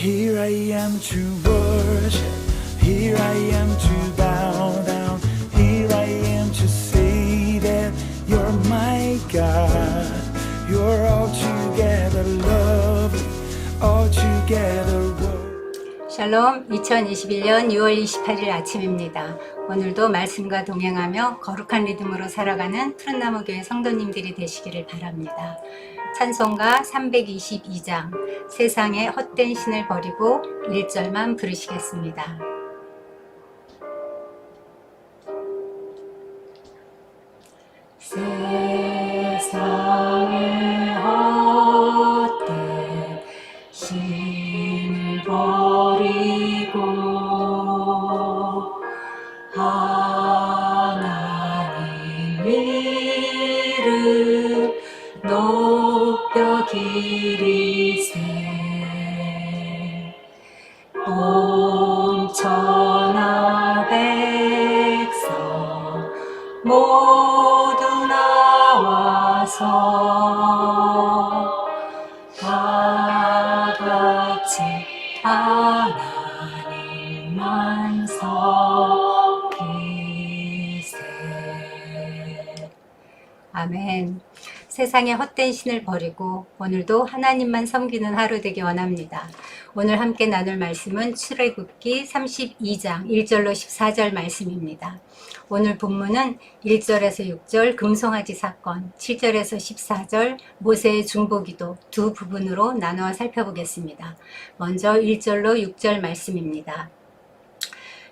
Here I am to worship, here I am to bow down, here I am to say that you're my God. You're altogether lovely, altogether worthy. 샬롬, 2021년 6월 28일 아침입니다. 오늘도 말씀과 동행하며 거룩한 리듬으로 살아가는 푸른나무교회 성도님들이 되시기를 바랍니다. 찬송가 322장 세상의 헛된 신을 버리고 1절만 부르시겠습니다. 세상의 헛된 신을 버리고 하나님 이름 높여 기리세 온 천하 백성 모두 나와서 다 같이 하나님만 섬기세. 아멘. 세상의 헛된 신을 버리고 오늘도 하나님만 섬기는 하루 되기 원합니다. 오늘 함께 나눌 말씀은 출애굽기 32장 1절로 14절 말씀입니다. 오늘 본문은 1절에서 6절 금송아지 사건, 7절에서 14절 모세의 중보기도 두 부분으로 나누어 살펴보겠습니다. 먼저 1절로 6절 말씀입니다.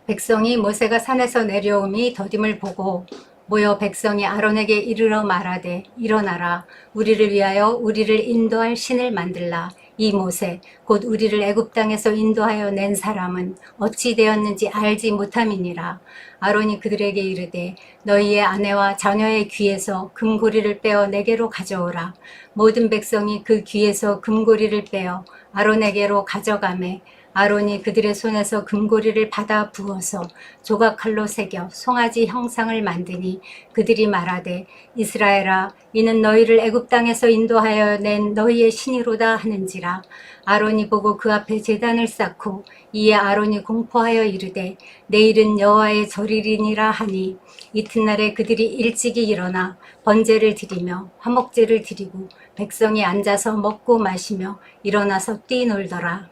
백성이 모세가 산에서 내려오미 더딤을 보고 모여 백성이 아론에게 이르러 말하되 일어나라 우리를 위하여 우리를 인도할 신을 만들라. 이 모세 곧 우리를 애굽 땅에서 인도하여 낸 사람은 어찌 되었는지 알지 못함이니라. 아론이 그들에게 이르되 너희의 아내와 자녀의 귀에서 금고리를 빼어 내게로 가져오라. 모든 백성이 그 귀에서 금고리를 빼어 아론에게로 가져가매 아론이 그들의 손에서 금고리를 받아 부어서 조각칼로 새겨 송아지 형상을 만드니 그들이 말하되 이스라엘아 이는 너희를 애굽 땅에서 인도하여 낸 너희의 신이로다 하는지라. 아론이 보고 그 앞에 제단을 쌓고 이에 아론이 공포하여 이르되 내일은 여호와의 절일이니라 하니 이튿날에 그들이 일찍이 일어나 번제를 드리며 화목제를 드리고 백성이 앉아서 먹고 마시며 일어나서 뛰놀더라.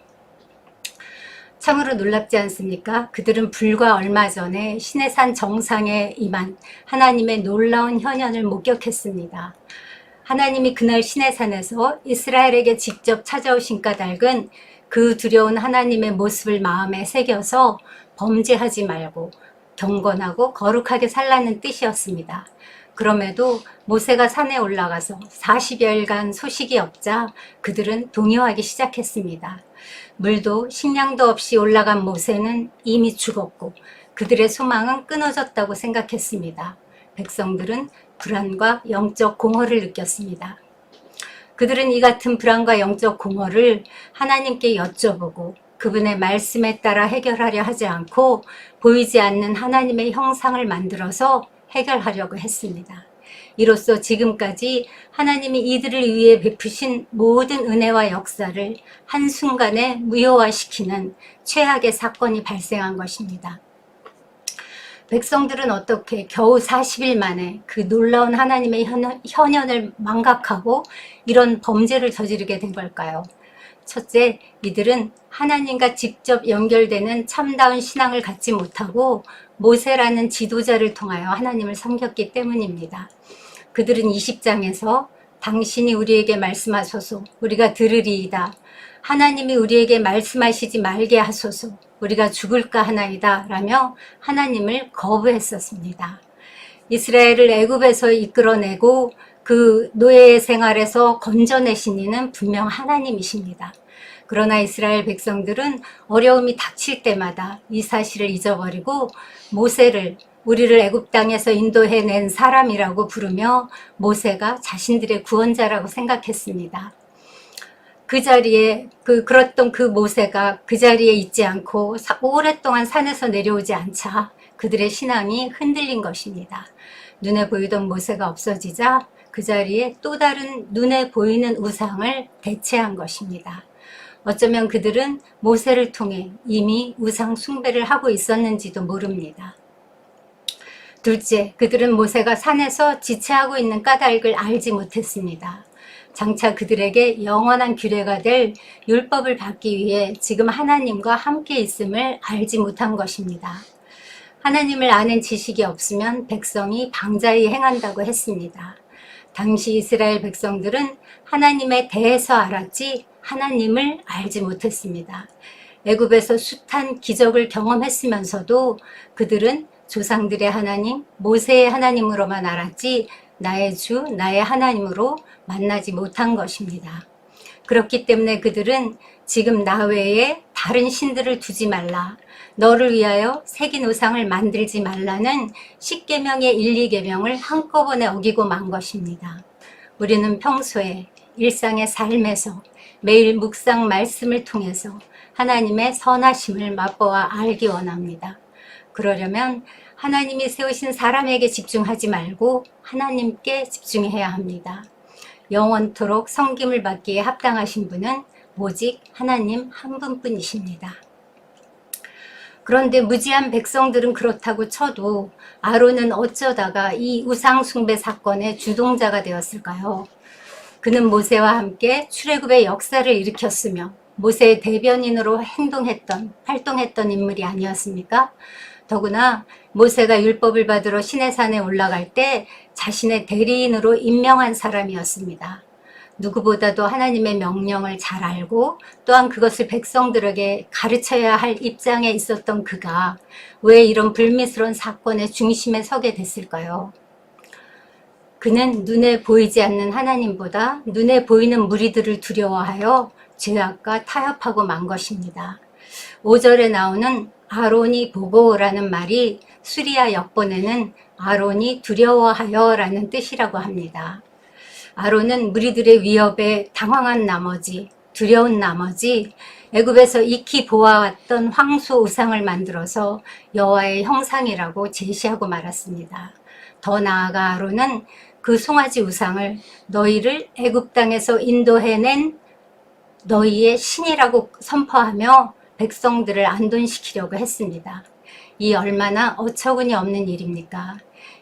참으로 놀랍지 않습니까? 그들은 불과 얼마 전에 시내산 정상에 임한 하나님의 놀라운 현현을 목격했습니다. 하나님이 그날 시내산에서 이스라엘에게 직접 찾아오신 까닭은 그 두려운 하나님의 모습을 마음에 새겨서 범죄하지 말고 경건하고 거룩하게 살라는 뜻이었습니다. 그럼에도 모세가 산에 올라가서 40여일간 소식이 없자 그들은 동요하기 시작했습니다. 물도 식량도 없이 올라간 모세는 이미 죽었고 그들의 소망은 끊어졌다고 생각했습니다. 백성들은 불안과 영적 공허를 느꼈습니다. 그들은 이 같은 불안과 영적 공허를 하나님께 여쭤보고 그분의 말씀에 따라 해결하려 하지 않고 보이지 않는 하나님의 형상을 만들어서 해결하려고 했습니다. 이로써 지금까지 하나님이 이들을 위해 베푸신 모든 은혜와 역사를 한순간에 무효화시키는 최악의 사건이 발생한 것입니다. 백성들은 어떻게 겨우 40일 만에 그 놀라운 하나님의 현현을 망각하고 이런 범죄를 저지르게 된 걸까요? 첫째, 이들은 하나님과 직접 연결되는 참다운 신앙을 갖지 못하고 모세라는 지도자를 통하여 하나님을 섬겼기 때문입니다. 그들은 20장에서 당신이 우리에게 말씀하소서 우리가 들으리이다. 하나님이 우리에게 말씀하시지 말게 하소서 우리가 죽을까 하나이다 라며 하나님을 거부했었습니다. 이스라엘을 애굽에서 이끌어내고 그 노예의 생활에서 건져내신 이는 분명 하나님이십니다. 그러나 이스라엘 백성들은 어려움이 닥칠 때마다 이 사실을 잊어버리고 모세를 우리를 애굽 땅에서 인도해낸 사람이라고 부르며 모세가 자신들의 구원자라고 생각했습니다. 그 자리에 그랬던 그 모세가 그 자리에 있지 않고 오랫동안 산에서 내려오지 않자 그들의 신앙이 흔들린 것입니다. 눈에 보이던 모세가 없어지자 그 자리에 또 다른 눈에 보이는 우상을 대체한 것입니다. 어쩌면 그들은 모세를 통해 이미 우상 숭배를 하고 있었는지도 모릅니다. 둘째, 그들은 모세가 산에서 지체하고 있는 까닭을 알지 못했습니다. 장차 그들에게 영원한 규례가 될 율법을 받기 위해 지금 하나님과 함께 있음을 알지 못한 것입니다. 하나님을 아는 지식이 없으면 백성이 방자히 행한다고 했습니다. 당시 이스라엘 백성들은 하나님에 대해서 알았지 하나님을 알지 못했습니다. 애굽에서 숱한 기적을 경험했으면서도 그들은 조상들의 하나님, 모세의 하나님으로만 알았지 나의 주, 나의 하나님으로 만나지 못한 것입니다. 그렇기 때문에 그들은 지금 나 외에 다른 신들을 두지 말라, 너를 위하여 새긴 우상을 만들지 말라는 10계명의 1, 2계명을 한꺼번에 어기고 만 것입니다. 우리는 평소에 일상의 삶에서 매일 묵상 말씀을 통해서 하나님의 선하심을 맛보아 알기 원합니다. 그러려면 하나님이 세우신 사람에게 집중하지 말고 하나님께 집중해야 합니다. 영원토록 섬김을 받기에 합당하신 분은 오직 하나님 한 분뿐이십니다. 그런데 무지한 백성들은 그렇다고 쳐도 아론은 어쩌다가 이 우상 숭배 사건의 주동자가 되었을까요? 그는 모세와 함께 출애굽의 역사를 일으켰으며 모세의 대변인으로 활동했던 인물이 아니었습니까? 더구나 모세가 율법을 받으러 시내산에 올라갈 때 자신의 대리인으로 임명한 사람이었습니다. 누구보다도 하나님의 명령을 잘 알고 또한 그것을 백성들에게 가르쳐야 할 입장에 있었던 그가 왜 이런 불미스러운 사건의 중심에 서게 됐을까요? 그는 눈에 보이지 않는 하나님보다 눈에 보이는 무리들을 두려워하여 죄악과 타협하고 만 것입니다. 5절에 나오는 아론이 보고라는 말이 수리아 역본에는 아론이 두려워하여 라는 뜻이라고 합니다. 아론은 무리들의 위협에 당황한 나머지, 두려운 나머지 애굽에서 익히 보아왔던 황소 우상을 만들어서 여호와의 형상이라고 제시하고 말았습니다. 더 나아가 아론은 그 송아지 우상을 너희를 애굽 땅에서 인도해낸 너희의 신이라고 선포하며 백성들을 안돈시키려고 했습니다. 이 얼마나 어처구니 없는 일입니까?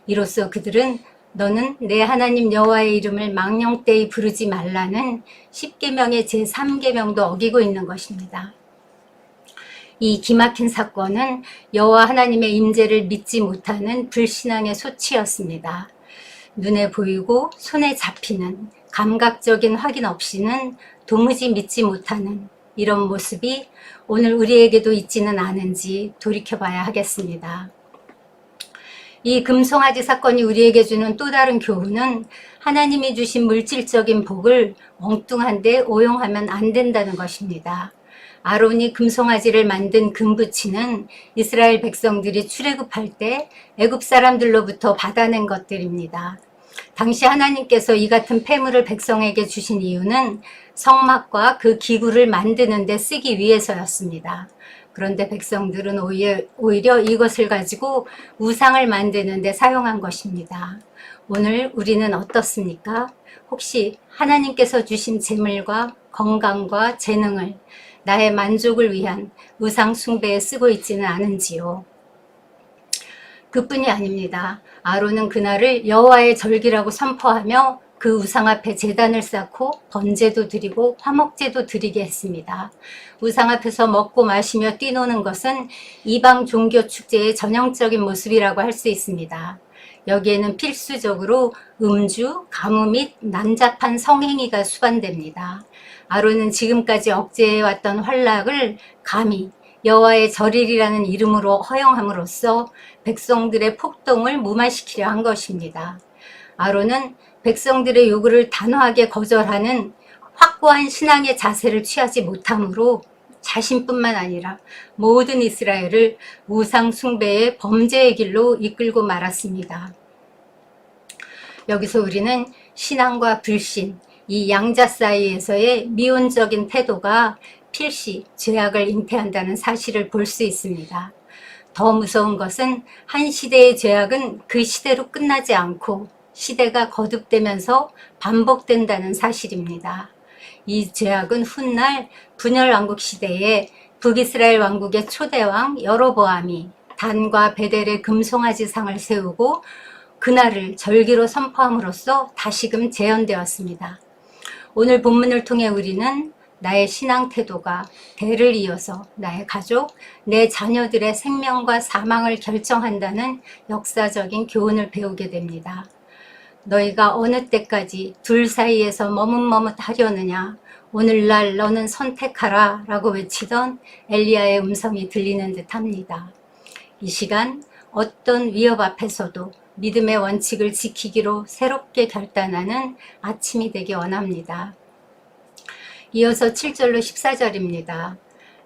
이로써 그들은 너는 내 하나님 여호와의 이름을 망령되이 부르지 말라는 10계명의 제3계명도 어기고 있는 것입니다. 이 기막힌 사건은 여호와 하나님의 임재를 믿지 못하는 불신앙의 소치였습니다. 눈에 보이고 손에 잡히는 감각적인 확인 없이는 도무지 믿지 못하는 이런 모습이 오늘 우리에게도 있지는 않은지 돌이켜봐야 하겠습니다. 이 금송아지 사건이 우리에게 주는 또 다른 교훈은 하나님이 주신 물질적인 복을 엉뚱한데 오용하면 안 된다는 것입니다. 아론이 금송아지를 만든 금부치는 이스라엘 백성들이 출애굽할 때 애굽 사람들로부터 받아낸 것들입니다. 당시 하나님께서 이 같은 폐물을 백성에게 주신 이유는 성막과 그 기구를 만드는 데 쓰기 위해서였습니다. 그런데 백성들은 오히려 이것을 가지고 우상을 만드는 데 사용한 것입니다. 오늘 우리는 어떻습니까? 혹시 하나님께서 주신 재물과 건강과 재능을 나의 만족을 위한 우상 숭배에 쓰고 있지는 않은지요? 그뿐이 아닙니다. 아론은 그날을 여호와의 절기라고 선포하며 그 우상 앞에 제단을 쌓고 번제도 드리고 화목제도 드리게 했습니다. 우상 앞에서 먹고 마시며 뛰노는 것은 이방 종교 축제의 전형적인 모습이라고 할 수 있습니다. 여기에는 필수적으로 음주, 가무 및 난잡한 성행위가 수반됩니다. 아론은 지금까지 억제해왔던 환락을 감히 여호와의 절일이라는 이름으로 허용함으로써 백성들의 폭동을 무마시키려 한 것입니다. 아론은 백성들의 요구를 단호하게 거절하는 확고한 신앙의 자세를 취하지 못함으로 자신뿐만 아니라 모든 이스라엘을 우상 숭배의 범죄의 길로 이끌고 말았습니다. 여기서 우리는 신앙과 불신, 이 양자 사이에서의 미온적인 태도가 필시 죄악을 잉태한다는 사실을 볼 수 있습니다. 더 무서운 것은 한 시대의 죄악은 그 시대로 끝나지 않고 시대가 거듭되면서 반복된다는 사실입니다. 이 죄악은 훗날 분열 왕국 시대에 북이스라엘 왕국의 초대왕 여로보암이 단과 베델의 금송아지 상을 세우고 그날을 절기로 선포함으로써 다시금 재현되었습니다. 오늘 본문을 통해 우리는 나의 신앙 태도가 대를 이어서 나의 가족, 내 자녀들의 생명과 사망을 결정한다는 역사적인 교훈을 배우게 됩니다. 너희가 어느 때까지 둘 사이에서 머뭇머뭇하려느냐? 오늘날 너는 선택하라 라고 외치던 엘리야의 음성이 들리는 듯합니다. 이 시간 어떤 위협 앞에서도 믿음의 원칙을 지키기로 새롭게 결단하는 아침이 되기 원합니다. 이어서 7절로 14절입니다.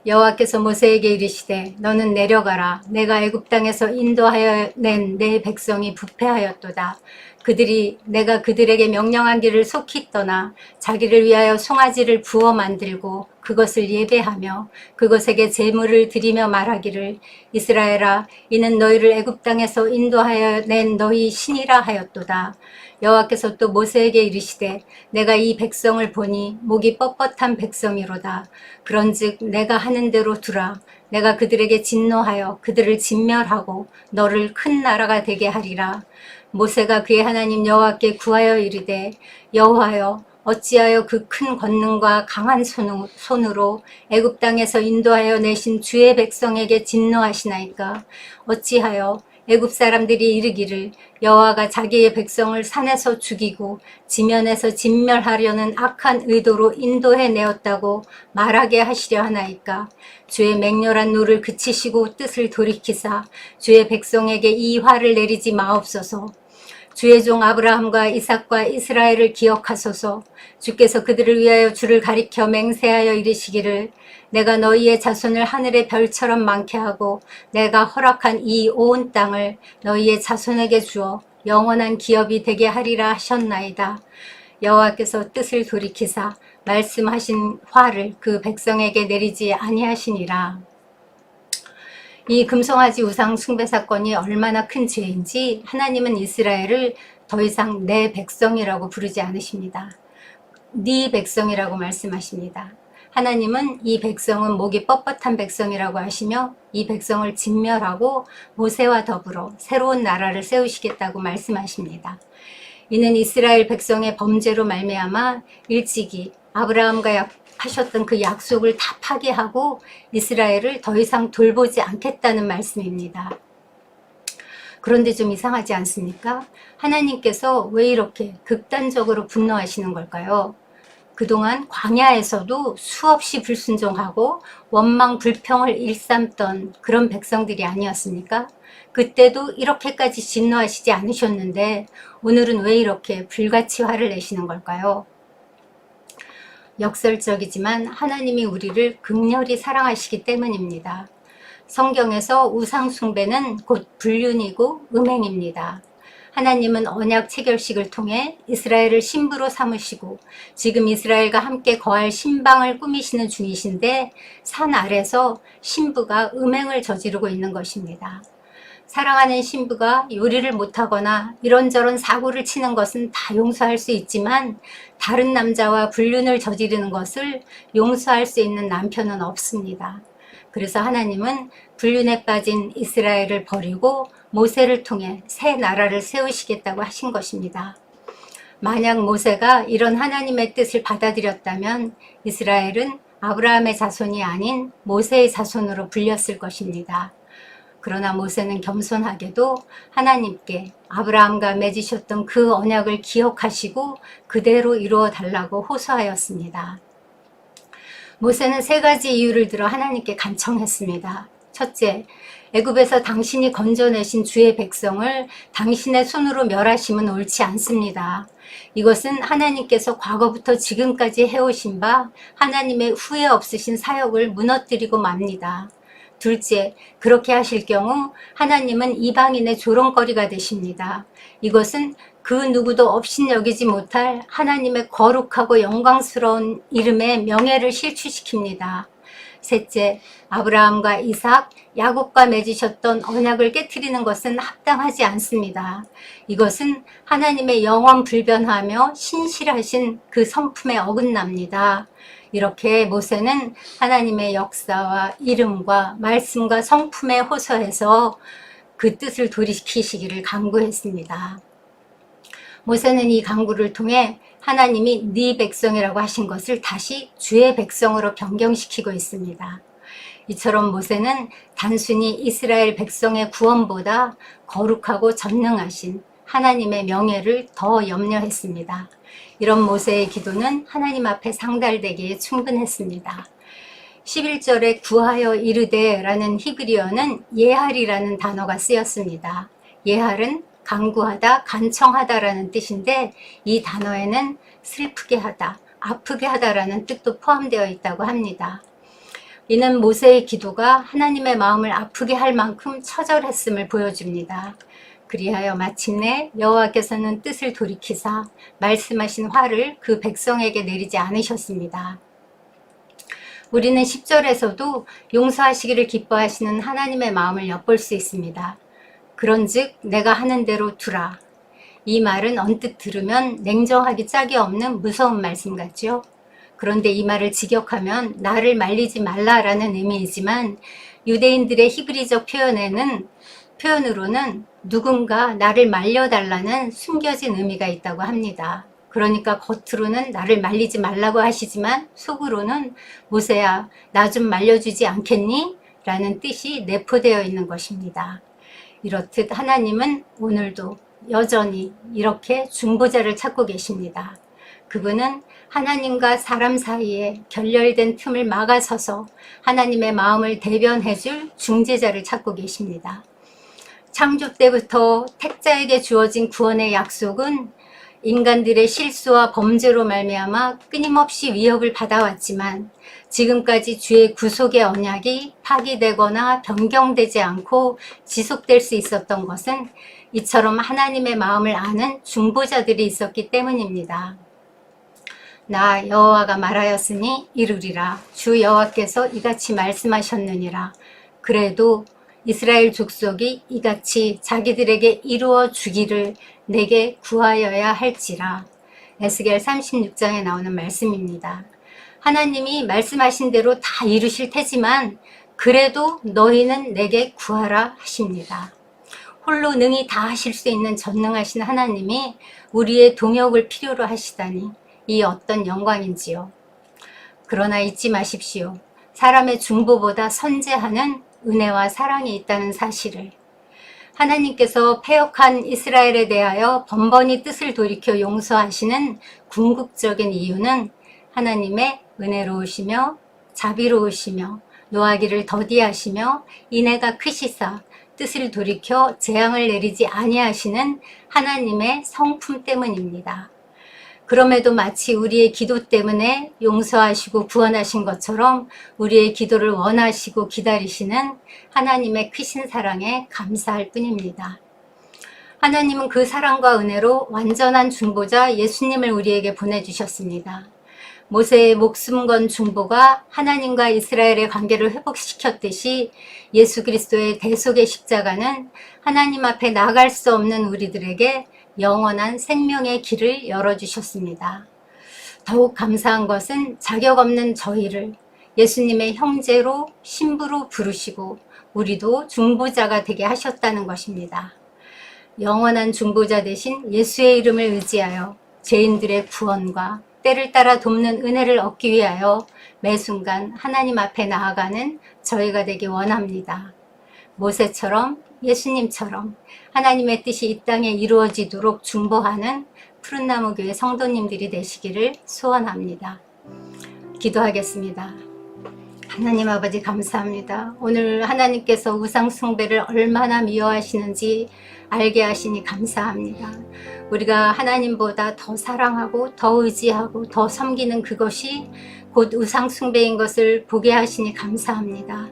여호와께서 모세에게 이르시되 너는 내려가라. 내가 애굽 땅에서 인도하여 낸 내 백성이 부패하였도다. 그들이 내가 그들에게 명령한 길을 속히 떠나 자기를 위하여 송아지를 부어 만들고 그것을 예배하며 그것에게 제물을 드리며 말하기를 이스라엘아 이는 너희를 애굽 땅에서 인도하여 낸 너희 신이라 하였도다. 여호와께서 또 모세에게 이르시되 내가 이 백성을 보니 목이 뻣뻣한 백성이로다. 그런즉 내가 하는 대로 두라. 내가 그들에게 진노하여 그들을 진멸하고 너를 큰 나라가 되게 하리라. 모세가 그의 하나님 여호와께 구하여 이르되 여호와여 어찌하여 그 큰 권능과 강한 손으로 애굽 땅에서 인도하여 내신 주의 백성에게 진노하시나이까. 어찌하여 애굽 사람들이 이르기를 여호와가 자기의 백성을 산에서 죽이고 지면에서 진멸하려는 악한 의도로 인도해 내었다고 말하게 하시려 하나이까. 주의 맹렬한 노를 그치시고 뜻을 돌이키사 주의 백성에게 이 화를 내리지 마옵소서. 주의 종 아브라함과 이삭과 이스라엘을 기억하소서. 주께서 그들을 위하여 주를 가리켜 맹세하여 이르시기를 내가 너희의 자손을 하늘의 별처럼 많게 하고 내가 허락한 이 온 땅을 너희의 자손에게 주어 영원한 기업이 되게 하리라 하셨나이다. 여호와께서 뜻을 돌이키사 말씀하신 화를 그 백성에게 내리지 아니하시니라. 이 금송아지 우상 숭배 사건이 얼마나 큰 죄인지 하나님은 이스라엘을 더 이상 내 백성이라고 부르지 않으십니다. 네 백성이라고 말씀하십니다. 하나님은 이 백성은 목이 뻣뻣한 백성이라고 하시며 이 백성을 진멸하고 모세와 더불어 새로운 나라를 세우시겠다고 말씀하십니다. 이는 이스라엘 백성의 범죄로 말미암아 일찍이 아브라함과 하셨던 그 약속을 다 파기하고 이스라엘을 더 이상 돌보지 않겠다는 말씀입니다. 그런데 좀 이상하지 않습니까? 하나님께서 왜 이렇게 극단적으로 분노하시는 걸까요? 그동안 광야에서도 수없이 불순종하고 원망 불평을 일삼던 그런 백성들이 아니었습니까? 그때도 이렇게까지 진노하시지 않으셨는데 오늘은 왜 이렇게 불같이 화를 내시는 걸까요? 역설적이지만 하나님이 우리를 극렬히 사랑하시기 때문입니다. 성경에서 우상 숭배는 곧 불륜이고 음행입니다. 하나님은 언약 체결식을 통해 이스라엘을 신부로 삼으시고 지금 이스라엘과 함께 거할 신방을 꾸미시는 중이신데 산 아래서 신부가 음행을 저지르고 있는 것입니다. 사랑하는 신부가 요리를 못하거나 이런저런 사고를 치는 것은 다 용서할 수 있지만 다른 남자와 불륜을 저지르는 것을 용서할 수 있는 남편은 없습니다. 그래서 하나님은 불륜에 빠진 이스라엘을 버리고 모세를 통해 새 나라를 세우시겠다고 하신 것입니다. 만약 모세가 이런 하나님의 뜻을 받아들였다면 이스라엘은 아브라함의 자손이 아닌 모세의 자손으로 불렸을 것입니다. 그러나 모세는 겸손하게도 하나님께 아브라함과 맺으셨던 그 언약을 기억하시고 그대로 이루어 달라고 호소하였습니다. 모세는 3가지 이유를 들어 하나님께 간청했습니다. 첫째, 애굽에서 당신이 건져내신 주의 백성을 당신의 손으로 멸하심은 옳지 않습니다. 이것은 하나님께서 과거부터 지금까지 해오신 바 하나님의 후회 없으신 사역을 무너뜨리고 맙니다. 둘째, 그렇게 하실 경우 하나님은 이방인의 조롱거리가 되십니다. 이것은 그 누구도 업신여기지 못할 하나님의 거룩하고 영광스러운 이름에 명예를 실추시킵니다. 셋째, 아브라함과 이삭, 야곱과 맺으셨던 언약을 깨트리는 것은 합당하지 않습니다. 이것은 하나님의 영원 불변하며 신실하신 그 성품에 어긋납니다. 이렇게 모세는 하나님의 역사와 이름과 말씀과 성품에 호소해서 그 뜻을 돌이키시기를 간구했습니다. 모세는 이 간구를 통해 하나님이 네 백성이라고 하신 것을 다시 주의 백성으로 변경시키고 있습니다. 이처럼 모세는 단순히 이스라엘 백성의 구원보다 거룩하고 전능하신 하나님의 명예를 더 염려했습니다. 이런 모세의 기도는 하나님 앞에 상달되기에 충분했습니다. 11절에 구하여 이르되 라는 히브리어는 예할이라는 단어가 쓰였습니다. 예할은 간구하다, 간청하다라는 뜻인데 이 단어에는 슬프게 하다, 아프게 하다라는 뜻도 포함되어 있다고 합니다. 이는 모세의 기도가 하나님의 마음을 아프게 할 만큼 처절했음을 보여줍니다. 그리하여 마침내 여호와께서는 뜻을 돌이키사 말씀하신 화를 그 백성에게 내리지 않으셨습니다. 우리는 10절에서도 용서하시기를 기뻐하시는 하나님의 마음을 엿볼 수 있습니다. 그런즉 내가 하는 대로 두라. 이 말은 언뜻 들으면 냉정하기 짝이 없는 무서운 말씀 같죠. 그런데 이 말을 직역하면 나를 말리지 말라라는 의미이지만 유대인들의 히브리적 표현으로는 누군가 나를 말려달라는 숨겨진 의미가 있다고 합니다. 그러니까 겉으로는 나를 말리지 말라고 하시지만 속으로는 모세야 나 좀 말려주지 않겠니? 라는 뜻이 내포되어 있는 것입니다. 이렇듯 하나님은 오늘도 여전히 이렇게 중보자를 찾고 계십니다. 그분은 하나님과 사람 사이에 결렬된 틈을 막아서서 하나님의 마음을 대변해줄 중재자를 찾고 계십니다. 창조 때부터 택자에게 주어진 구원의 약속은 인간들의 실수와 범죄로 말미암아 끊임없이 위협을 받아왔지만 지금까지 주의 구속의 언약이 파기되거나 변경되지 않고 지속될 수 있었던 것은 이처럼 하나님의 마음을 아는 중보자들이 있었기 때문입니다. 나 여호와가 말하였으니 이루리라. 주 여호와께서 이같이 말씀하셨느니라. 그래도 이스라엘 족속이 이같이 자기들에게 이루어 주기를 내게 구하여야 할지라. 에스겔 36장에 나오는 말씀입니다. 하나님이 말씀하신 대로 다 이루실 테지만 그래도 너희는 내게 구하라 하십니다. 홀로 능히 다 하실 수 있는 전능하신 하나님이 우리의 동역을 필요로 하시다니 이 어떤 영광인지요. 그러나 잊지 마십시오. 사람의 중보보다 선제하는 은혜와 사랑이 있다는 사실을. 하나님께서 패역한 이스라엘에 대하여 번번이 뜻을 돌이켜 용서하시는 궁극적인 이유는 하나님의 은혜로우시며 자비로우시며 노하기를 더디하시며 인애가 크시사 뜻을 돌이켜 재앙을 내리지 아니하시는 하나님의 성품 때문입니다. 그럼에도 마치 우리의 기도 때문에 용서하시고 구원하신 것처럼 우리의 기도를 원하시고 기다리시는 하나님의 크신 사랑에 감사할 뿐입니다. 하나님은 그 사랑과 은혜로 완전한 중보자 예수님을 우리에게 보내주셨습니다. 모세의 목숨 건 중보가 하나님과 이스라엘의 관계를 회복시켰듯이 예수 그리스도의 대속의 십자가는 하나님 앞에 나갈 수 없는 우리들에게 영원한 생명의 길을 열어주셨습니다. 더욱 감사한 것은 자격 없는 저희를 예수님의 형제로 신부로 부르시고 우리도 중보자가 되게 하셨다는 것입니다. 영원한 중보자 대신 예수의 이름을 의지하여 죄인들의 구원과 때를 따라 돕는 은혜를 얻기 위하여 매 순간 하나님 앞에 나아가는 저희가 되기 원합니다. 모세처럼 예수님처럼 하나님의 뜻이 이 땅에 이루어지도록 중보하는 푸른나무교회 성도님들이 되시기를 소원합니다. 기도하겠습니다. 하나님 아버지 감사합니다. 오늘 하나님께서 우상 숭배를 얼마나 미워하시는지 알게 하시니 감사합니다. 우리가 하나님보다 더 사랑하고 더 의지하고 더 섬기는 그것이 곧 우상 숭배인 것을 보게 하시니 감사합니다.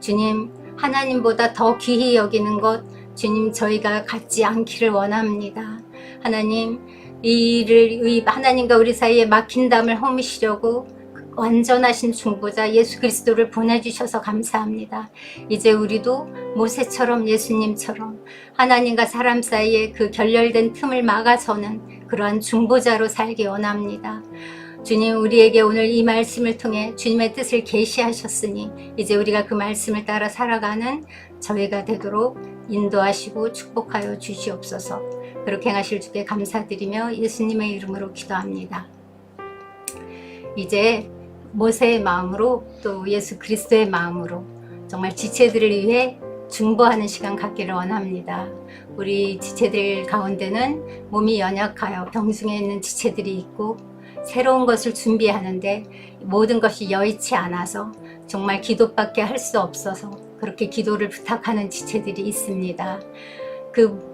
주님, 하나님보다 더 귀히 여기는 것 주님 저희가 갖지 않기를 원합니다. 하나님 이 일을 하나님과 우리 사이에 막힌 담을 허무시려고 완전하신 중보자 예수 그리스도를 보내주셔서 감사합니다. 이제 우리도 모세처럼 예수님처럼 하나님과 사람 사이에 그 결렬된 틈을 막아서는 그러한 중보자로 살기 원합니다. 주님, 우리에게 오늘 이 말씀을 통해 주님의 뜻을 계시하셨으니 이제 우리가 그 말씀을 따라 살아가는 저희가 되도록 인도하시고 축복하여 주시옵소서. 그렇게 행하실 주께 감사드리며 예수님의 이름으로 기도합니다. 이제 모세의 마음으로 또 예수 그리스도의 마음으로 정말 지체들을 위해 중보하는 시간 갖기를 원합니다. 우리 지체들 가운데는 몸이 연약하여 병중에 있는 지체들이 있고 새로운 것을 준비하는데 모든 것이 여의치 않아서 정말 기도밖에 할 수 없어서 그렇게 기도를 부탁하는 지체들이 있습니다.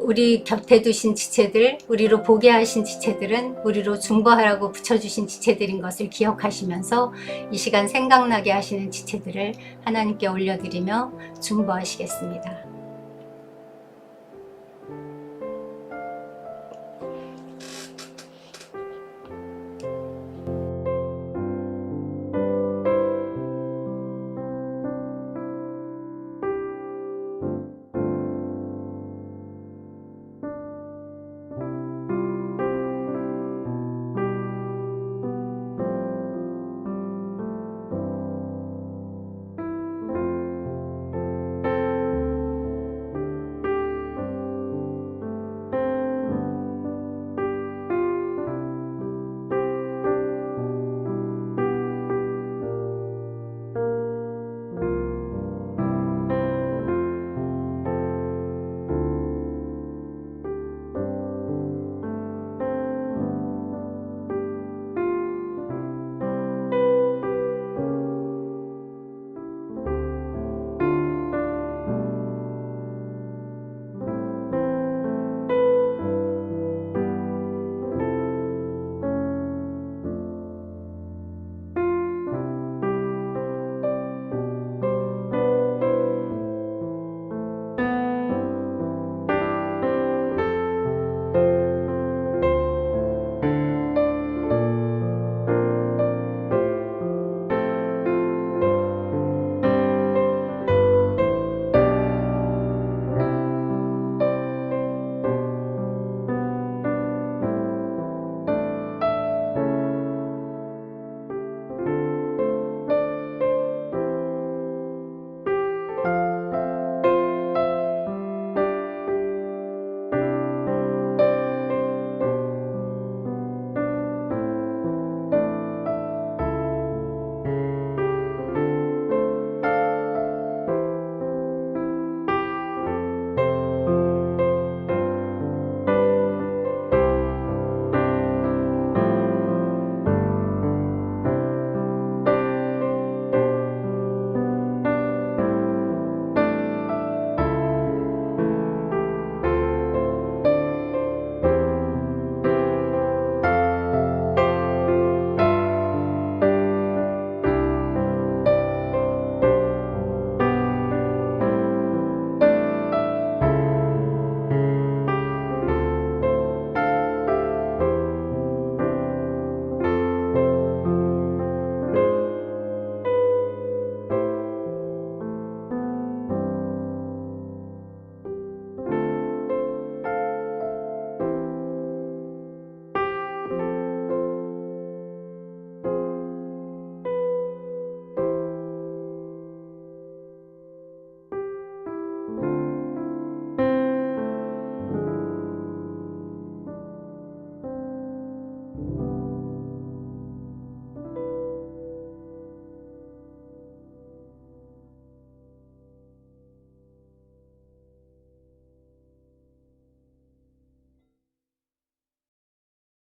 우리 곁에 두신 지체들, 우리로 보게 하신 지체들은 우리로 중보하라고 붙여주신 지체들인 것을 기억하시면서 이 시간 생각나게 하시는 지체들을 하나님께 올려드리며 중보하시겠습니다.